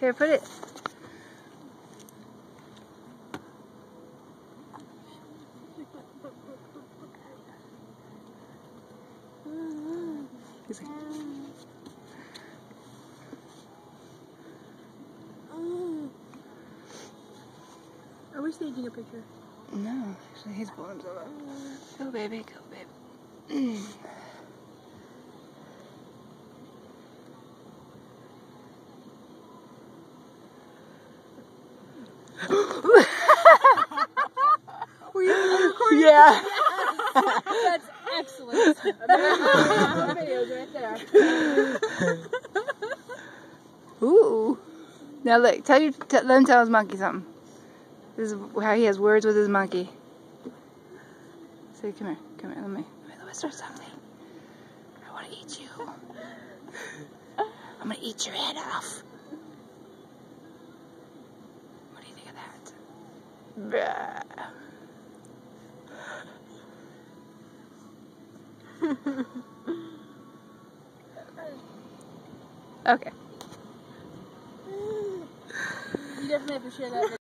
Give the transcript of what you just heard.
Here, put it. He's like, are we staging a picture? no, actually, he's pulling himself up. Go, baby, go, baby. Were you recording? Yeah. That's excellent. Videos right there. Ooh. Now look, let him tell his monkey something. This is how he has words with his monkey. Say, come here, let me whisper something. I want to eat you. I'm gonna eat your head off. What do you think of that? Okay. You definitely have to share that.